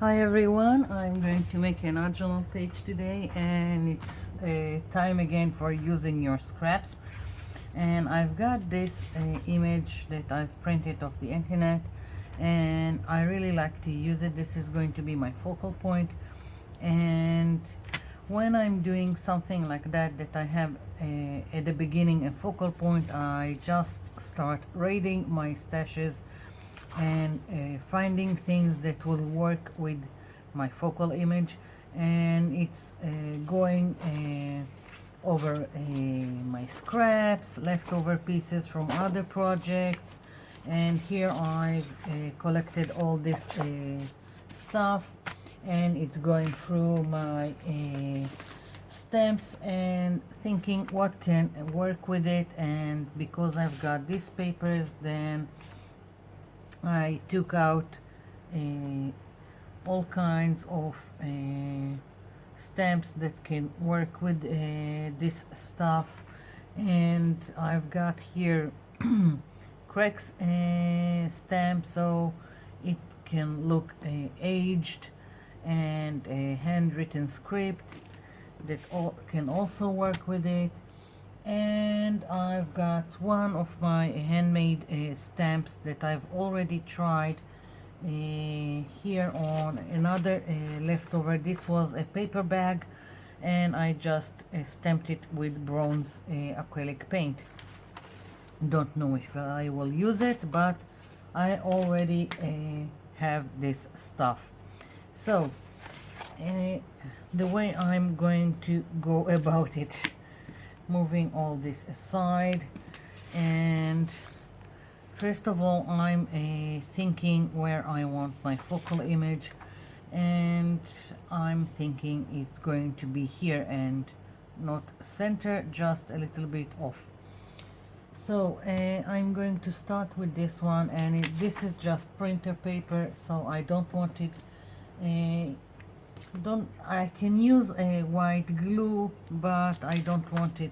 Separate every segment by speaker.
Speaker 1: Hi everyone, I'm going to make an original page today, and it's time again for using your scraps. And I've got this image that I've printed off the internet, and I really like to use it. This is going to be my focal point, and when I'm doing something like that I have at the beginning a focal point, I just start raiding my stashes and finding things that will work with my focal image, and it's going over my scraps, leftover pieces from other projects. And here I've collected all this stuff, and it's going through my stamps and thinking what can work with it. And because I've got these papers, then I took out all kinds of stamps that can work with this stuff. And I've got here cracks stamp, so it can look aged, and a handwritten script that can also work with it. And I've got one of my handmade stamps that I've already tried here on another leftover. This was a paper bag, and I just stamped it with bronze acrylic paint. Don't know if I will use it, but I already have this stuff. So the way I'm going to go about it, moving all this aside, and first of all I'm thinking where I want my focal image, and I'm thinking it's going to be here and not center, just a little bit off. So I'm going to start with this one, and this is just printer paper, so I don't want it I can use a white glue, but I don't want it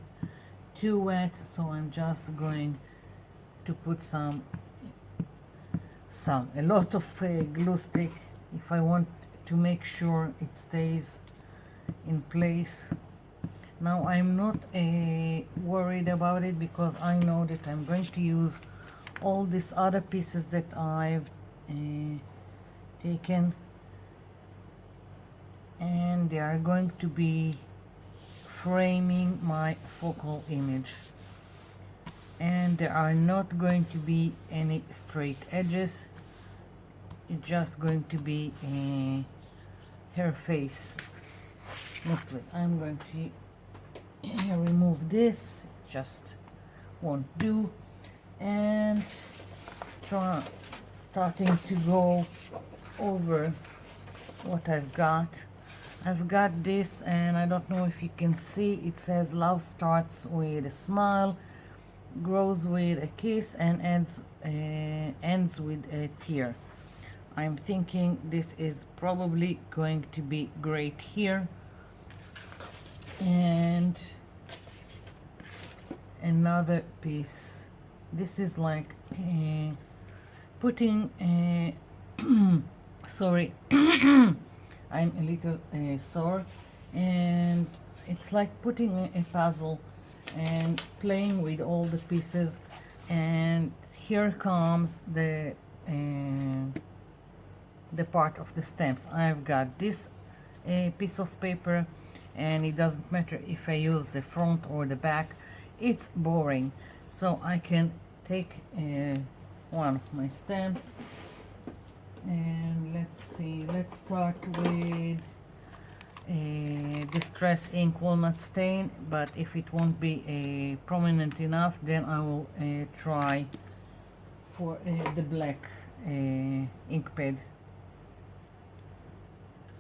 Speaker 1: too wet, so I'm just going to put a lot of glue stick if I want to make sure it stays in place. Now I'm not worried about it, because I know that I'm going to use all these other pieces that I've taken, and they are going to be framing my focal image, and there are not going to be any straight edges. It's just going to be her face mostly. I'm going to remove this, just won't do, and starting to go over what I've got. I've got this, and I don't know if you can see, it says love starts with a smile, grows with a kiss, and ends with a tear. I'm thinking this is probably going to be great here. And another piece, this is like putting sorry, I'm a little sore, and it's like putting a puzzle and playing with all the pieces. And here comes the part of the stamps. I've got this piece of paper, and it doesn't matter if I use the front or the back, it's boring. So I can take one of my stamps, and let's start with distress ink walnut stain, but if it won't be prominent enough, then I will try for the black ink pad.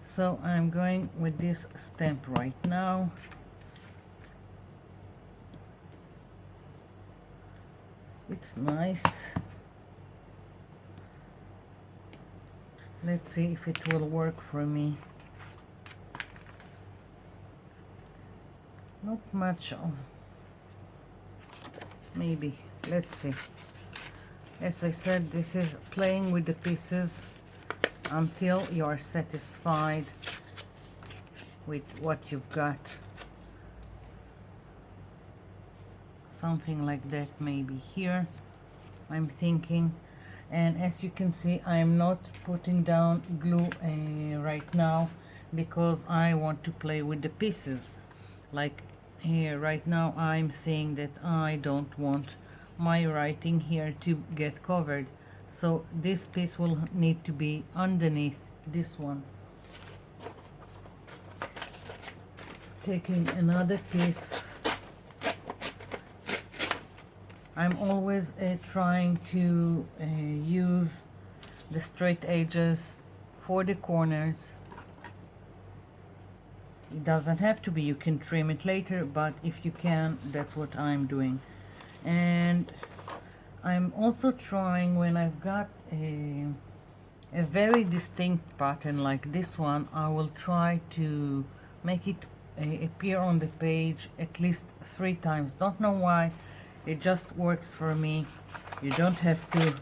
Speaker 1: So I'm going with this stamp right now. It's nice. Let's see if it will work for me. Not much. Maybe. Let's see. As I said, this is playing with the pieces, until you are satisfied with what you've got. Something like that, maybe here, I'm thinking. And as you can see, I'm not putting down glue right now, because I want to play with the pieces. Like here right now, I'm saying that I don't want my writing here to get covered, so this piece will need to be underneath this one. Taking another piece, I'm always trying to use the straight edges for the corners. It doesn't have to be, you can trim it later, but if you can, that's what I'm doing. And I'm also trying, when I've got a very distinct pattern like this one, I will try to make it appear on the page at least 3 times. Don't know why, it just works for me. You don't have to.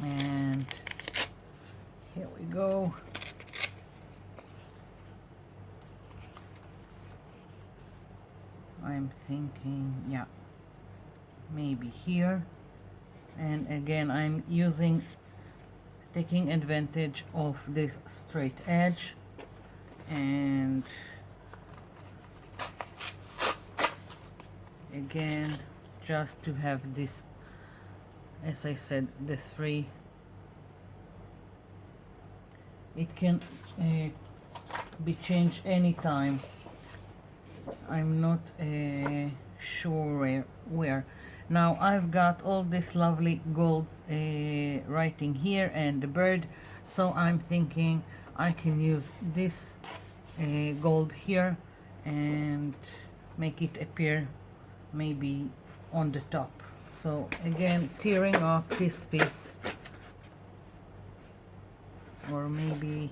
Speaker 1: And here we go. I'm thinking, yeah, maybe here. And again, I'm taking advantage of this straight edge, and again, just to have this, as I said, the 3. It can be changed anytime. I'm not sure where. Now I've got all this lovely gold writing here and the bird, so I'm thinking I can use this gold here and make it appear maybe on the top. So again, tearing up this piece, or maybe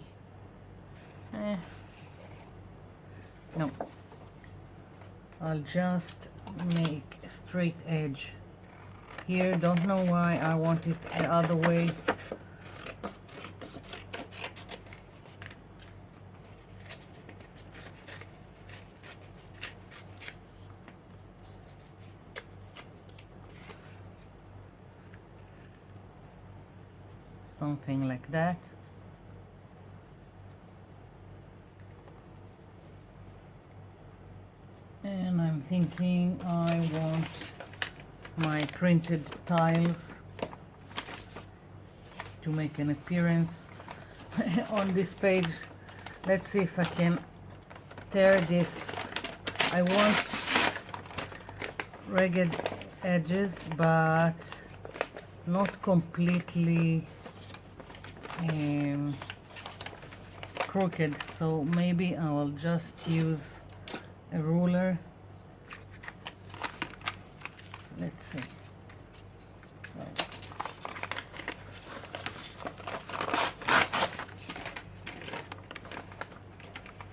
Speaker 1: no, I'll just make a straight edge here. Don't know why I want it the other way. Something like that. And I'm thinking I want my printed tiles to make an appearance on this page. Let's see if I can tear this. I want ragged edges, but not completely crooked, so maybe I will just use a ruler. Let's see.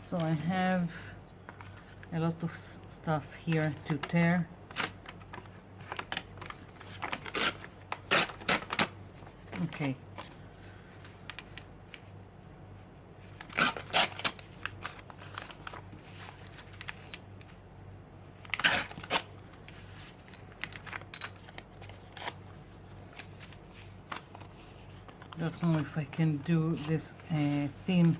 Speaker 1: So I have a lot of stuff here to tear. Okay. Don't know if I can do this thin,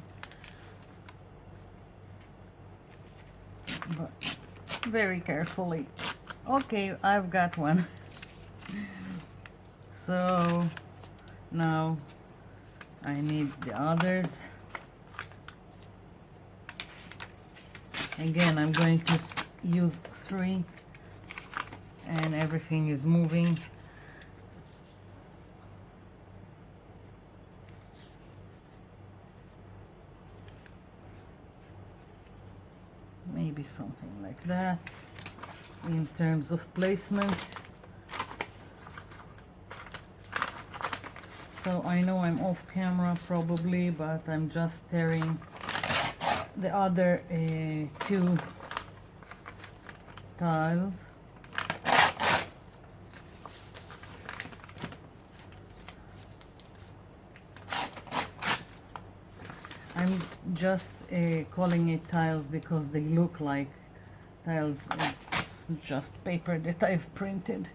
Speaker 1: but very carefully. Okay, I've got one. So now I need the others. Again, I'm going to use 3, and everything is moving. Maybe something like that in terms of placement. So I know I'm off camera probably, but I'm just tearing the other 2 tiles. I'm just calling it tiles because they look like tiles. It's just paper that I've printed.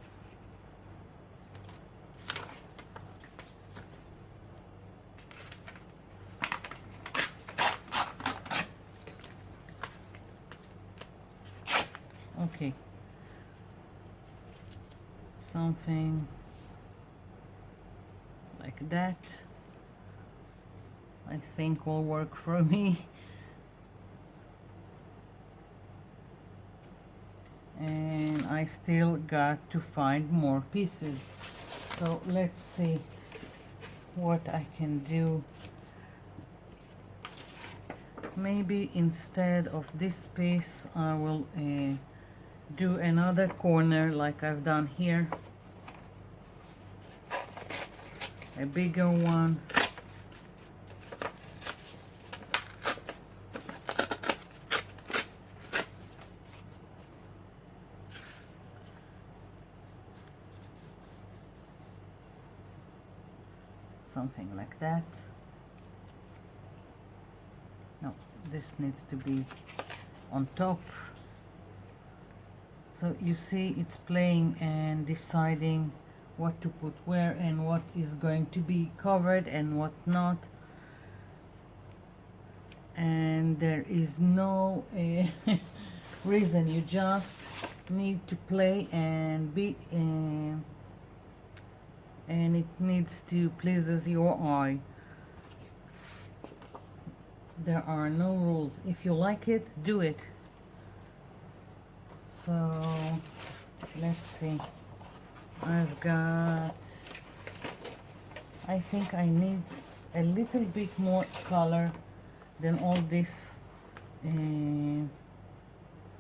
Speaker 1: Okay, something like that I think will work for me. And I still got to find more pieces, so let's see what I can do. Maybe instead of this piece I will do another corner like I've done here, a bigger one. Something like that. No, this needs to be on top. So you see it's playing and deciding what to put where and what is going to be covered and what not. And there is no reason, you just need to play and be and it needs to pleases your eye. There are no rules. If you like it, do it. So let's see, I've got, I think I need a little bit more color than all this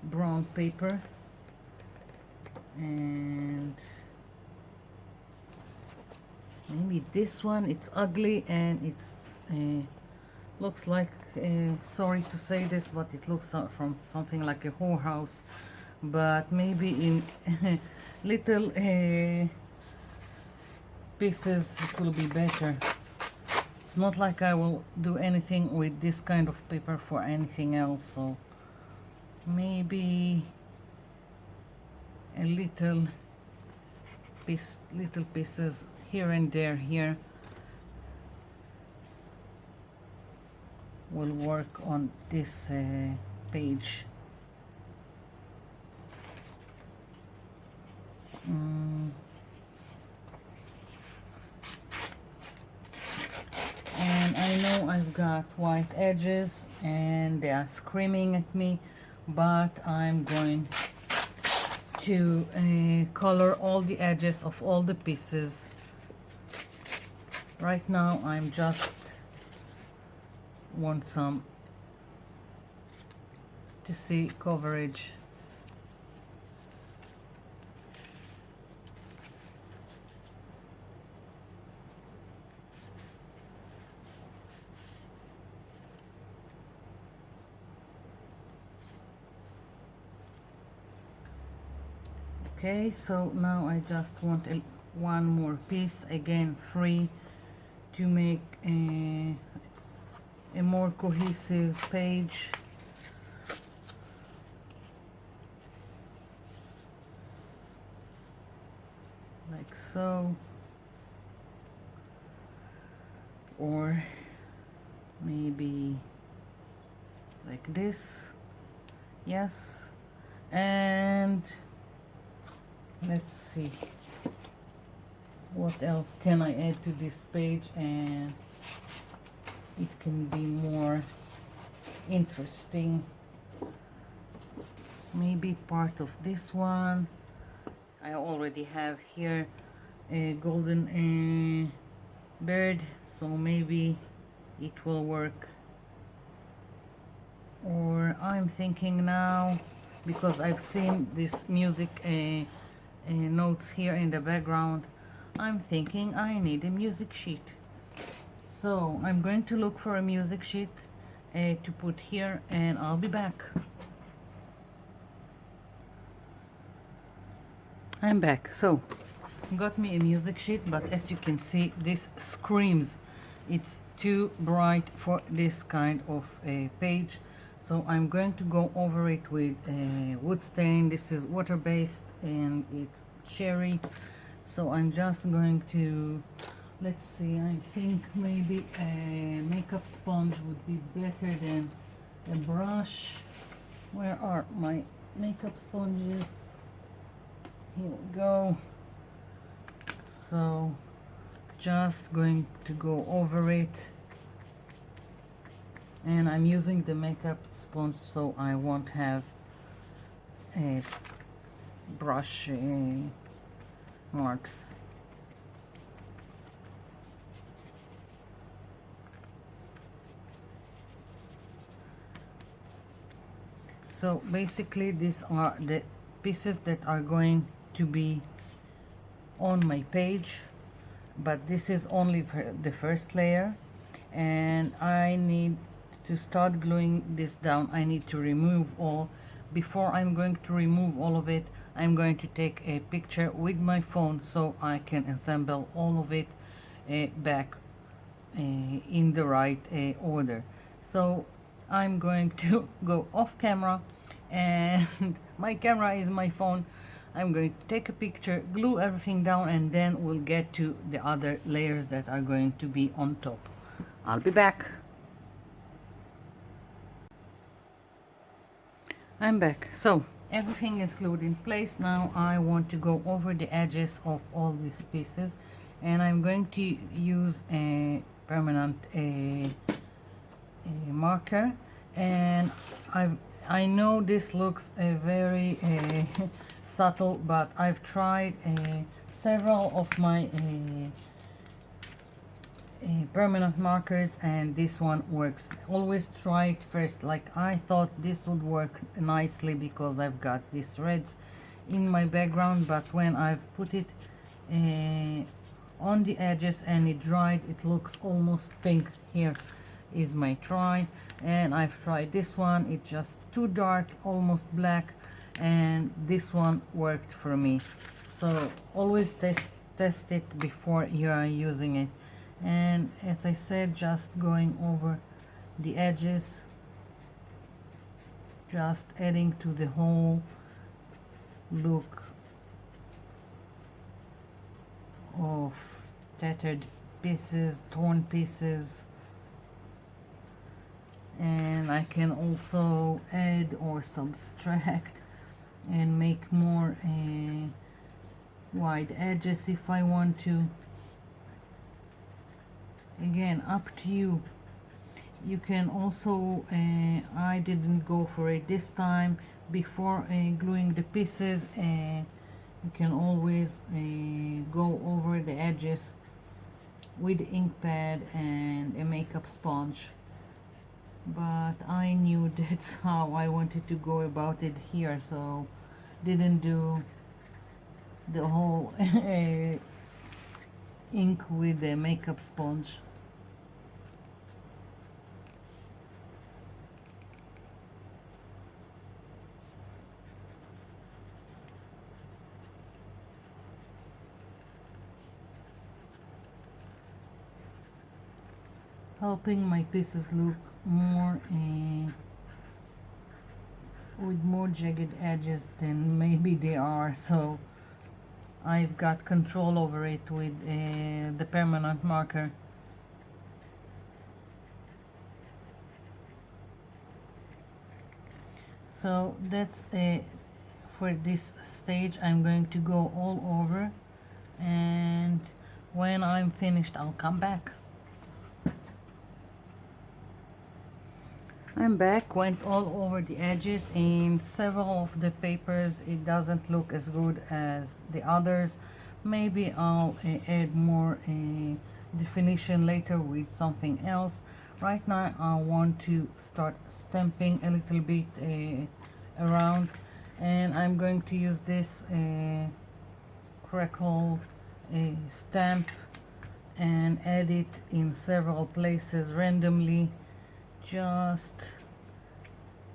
Speaker 1: brown paper, and maybe this one, it's ugly and it's looks like, sorry to say this, but it looks from something like a whorehouse, but maybe in little pieces it will be better. It's not like I will do anything with this kind of paper for anything else, so maybe a little pieces here and there here will work on this page. And I know I've got white edges and they are screaming at me, but I'm going to color all the edges of all the pieces. Right now I'm just want some to see coverage. Okay, so now I just want one more piece, again 3, to make a more cohesive page. Like so, or maybe like this. Yes, and let's see what else can I add to this page and it can be more interesting. Maybe part of this one. I already have here a golden bird, so maybe it will work. Or I'm thinking now, because I've seen this music notes here in the background, I'm thinking I need a music sheet. So I'm going to look for a music sheet to put here, and I'll be back. I'm back. So got me a music sheet, but as you can see, this screams. It's too bright for this kind of a page, so I'm going to go over it with wood stain. This is water-based and it's cherry, so I'm just going to, let's see, I think maybe a makeup sponge would be better than a brush. Where are my makeup sponges? Here we go. So just going to go over it, and I'm using the makeup sponge so I won't have a brush marks. So basically these are the pieces that are going to be on my page, but this is only for the first layer, and I need to start gluing this down. I need to remove all. Before I'm going to remove all of it, I'm going to take a picture with my phone so I can assemble all of it back in the right order. So I'm going to go off camera, and my camera is my phone. I'm going to take a picture, glue everything down, and then we'll get to the other layers that are going to be on top. I'll be back. I'm back. So everything is glued in place. Now I want to go over the edges of all these pieces, and I'm going to use a permanent a marker. And I know this looks very subtle, but I've tried several of my permanent markers, and this one works. Always try it first. Like, I thought this would work nicely because I've got these reds in my background, but when I've put it on the edges and it dried, it looks almost pink. Here is my try, and I've tried this one. It's just too dark, almost black, and this one worked for me. So always test it before you are using it. And as I said, just going over the edges, just adding to the whole look of tattered pieces, torn pieces. And I can also add or subtract and make more wide edges if I want to. Again, up to you. You can also, I didn't go for it this time. Before gluing the pieces, you can always go over the edges with ink pad and a makeup sponge. But I knew that's how I wanted to go about it here, so didn't do the whole ink with the makeup sponge. Helping my pieces look more with more jagged edges than maybe they are, so I've got control over it with the permanent marker. So that's for this stage. I'm going to go all over, and when I'm finished I'll come back. I'm back. Went all over the edges. In several of the papers it doesn't look as good as the others. Maybe I'll add more definition later with something else. Right now I want to start stamping a little bit around, and I'm going to use this crackle stamp and add it in several places randomly, just,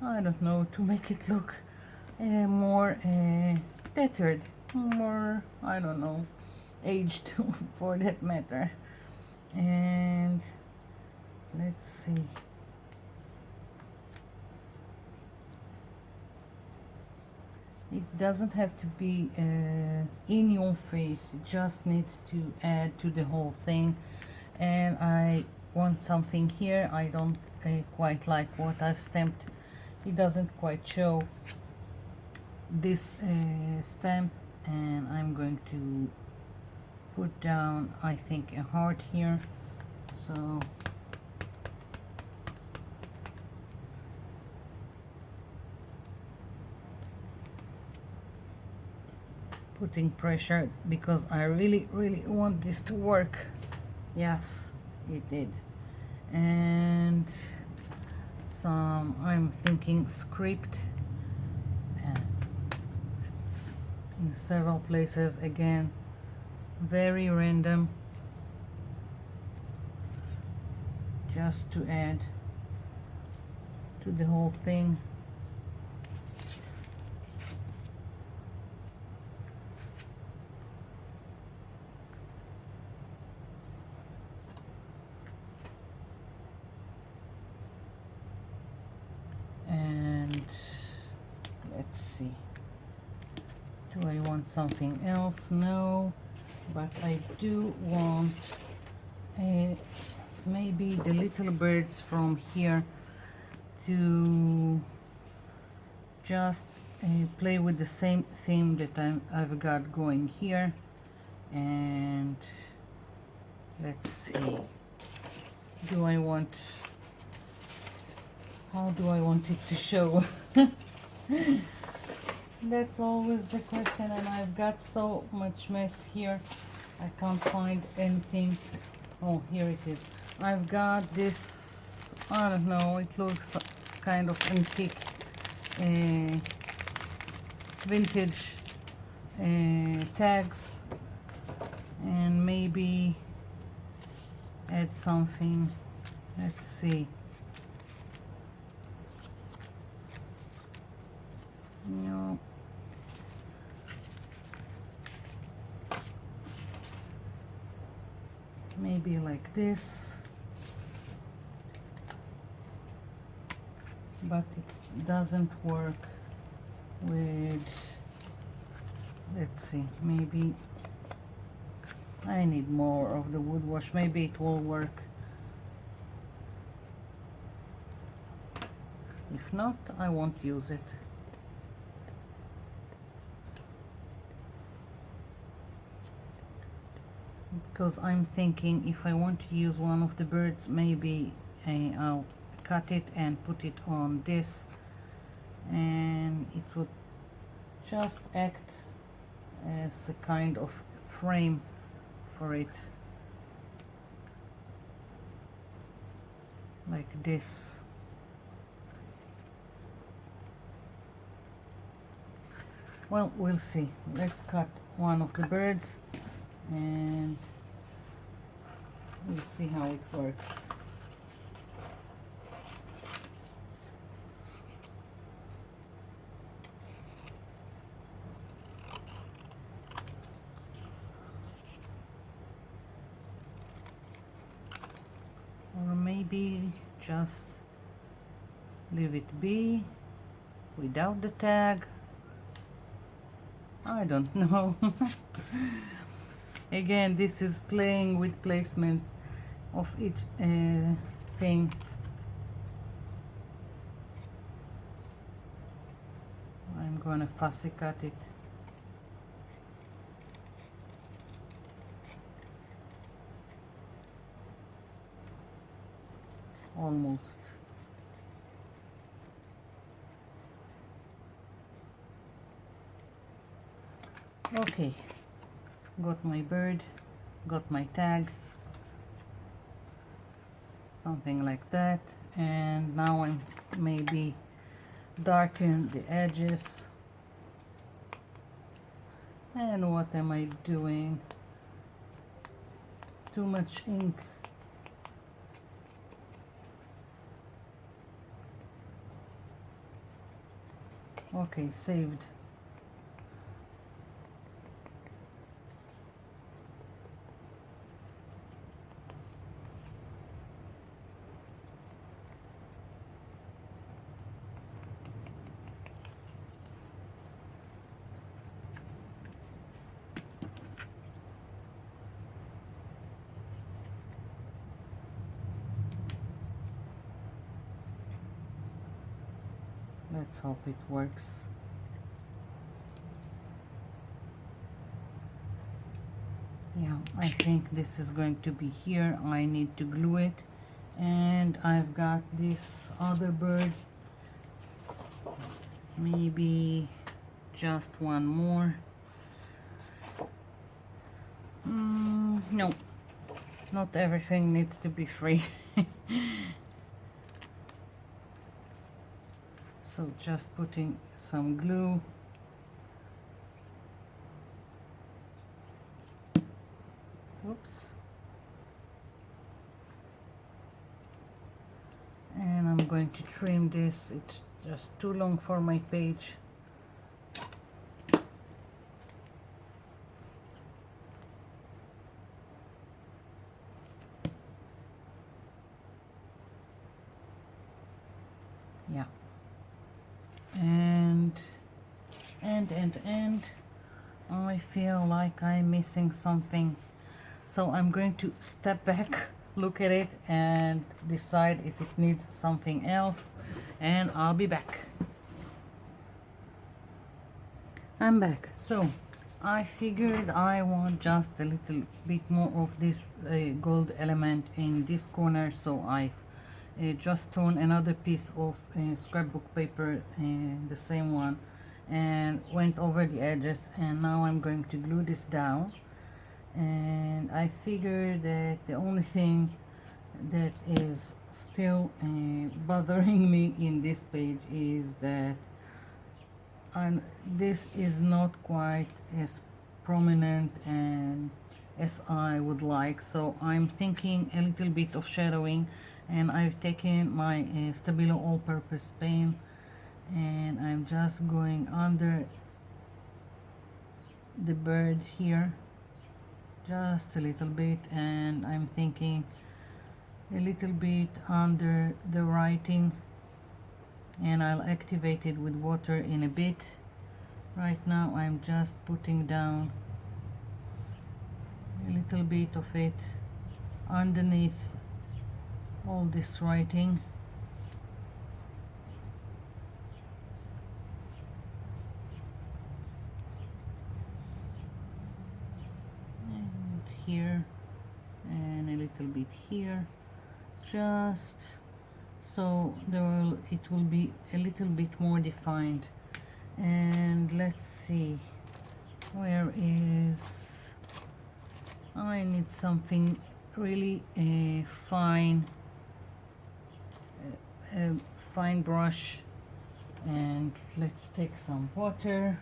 Speaker 1: I don't know, to make it look more tattered, more, I don't know, aged for that matter. And let's see. It doesn't have to be in your face, it just needs to add to the whole thing. And I want something here. I don't quite like what I've stamped. It doesn't quite show this stamp, and I'm going to put down, I think, a heart here. So putting pressure because I really want this to work. Yes, it did. And some, I'm thinking, script in several places. Again, very random, just to add to the whole thing. And let's see, do I want something else? No, but I do want maybe the little birds from here to just play with the same theme that I've got going here. And let's see, do I want, how do I want it to show? That's always the question, and I've got so much mess here. I can't find anything. Oh, here it is. I've got this, I don't know, it looks kind of antique, vintage tags, and maybe add something. Let's see. No. Maybe like this, but it doesn't work with, let's see, maybe I need more of the wood wash. Maybe it will work. If not, I won't use it. Because I'm thinking if I want to use one of the birds, maybe I'll cut it and put it on this, and it would just act as a kind of frame for it, like this. Well, we'll see. Let's cut one of the birds and we'll see how it works. Or maybe just leave it be without the tag. I don't know. Again, this is playing with placement of each thing. I'm gonna fussy cut it. Almost. Okay, got my bird, got my tag, something like that, and now I'm maybe darken the edges. And what am I doing? Too much ink. Okay, saved. Let's hope it works. Yeah, I think this is going to be here. I need to glue it. And I've got this other bird. Maybe just one more. No, not everything needs to be free. So just putting some glue. Oops. And I'm going to trim this. It's just too long for my page. Yeah. And I feel like I'm missing something. So I'm going to step back, look at it, and decide if it needs something else, and I'll be back. I'm back. So I figured I want just a little bit more of this gold element in this corner, so I just torn another piece of scrapbook paper, the same one, and went over the edges, and now I'm going to glue this down. And I figured that the only thing that is still bothering me in this page is that this is not quite as prominent and as I would like, so I'm thinking a little bit of shadowing, and I've taken my Stabilo all-purpose pen and I'm just going under the bird here just a little bit, and I'm thinking a little bit under the writing, and I'll activate it with water in a bit. Right now I'm just putting down a little bit of it underneath all this writing. And here and a little bit here, just so it will be a little bit more defined. And let's see, where is, I need something really fine, a fine brush, and let's take some water.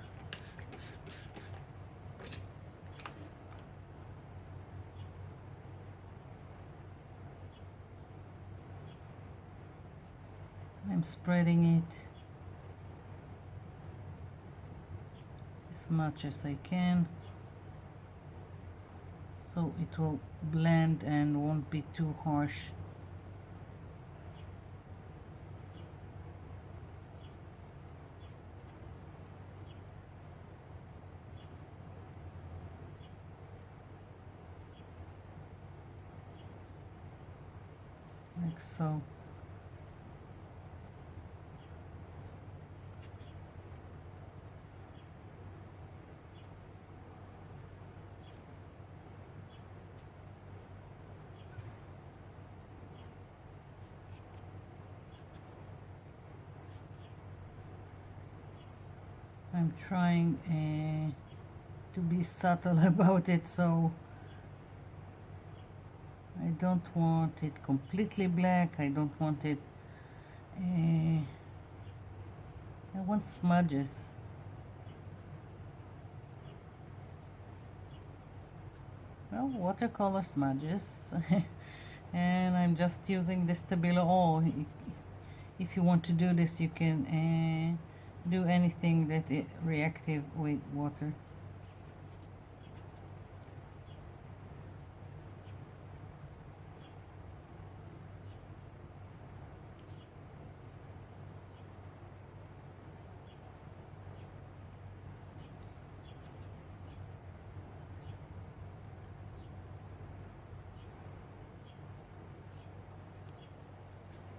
Speaker 1: I'm spreading it as much as I can so it will blend and won't be too harsh. Like so. I'm trying to be subtle about it, so I don't want it completely black. I don't want it, I want smudges. Well, watercolor smudges. And I'm just using the Stabilo all. If you want to do this, you can do anything that is reactive with water.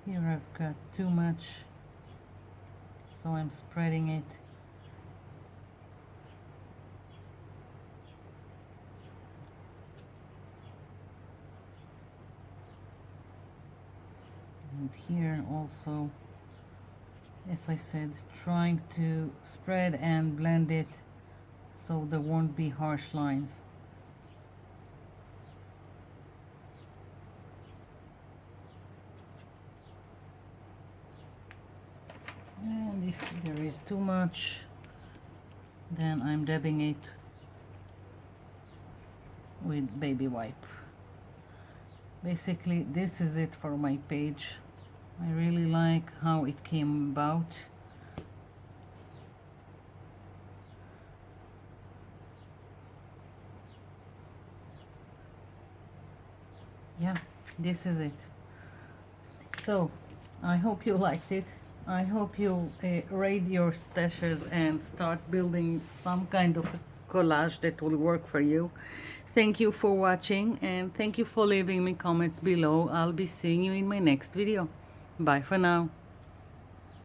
Speaker 1: Here I've got too much So I'm spreading it. And here also, as I said, trying to spread and blend it so there won't be harsh lines. And if there is too much, then I'm dabbing it with baby wipe. Basically, this is it for my page. I really like how it came about. Yeah, this is it. So I hope you liked it. I hope you raid your stashes and start building some kind of a collage that will work for you. Thank you for watching, and thank you for leaving me comments below. I'll be seeing you in my next video. Bye for now.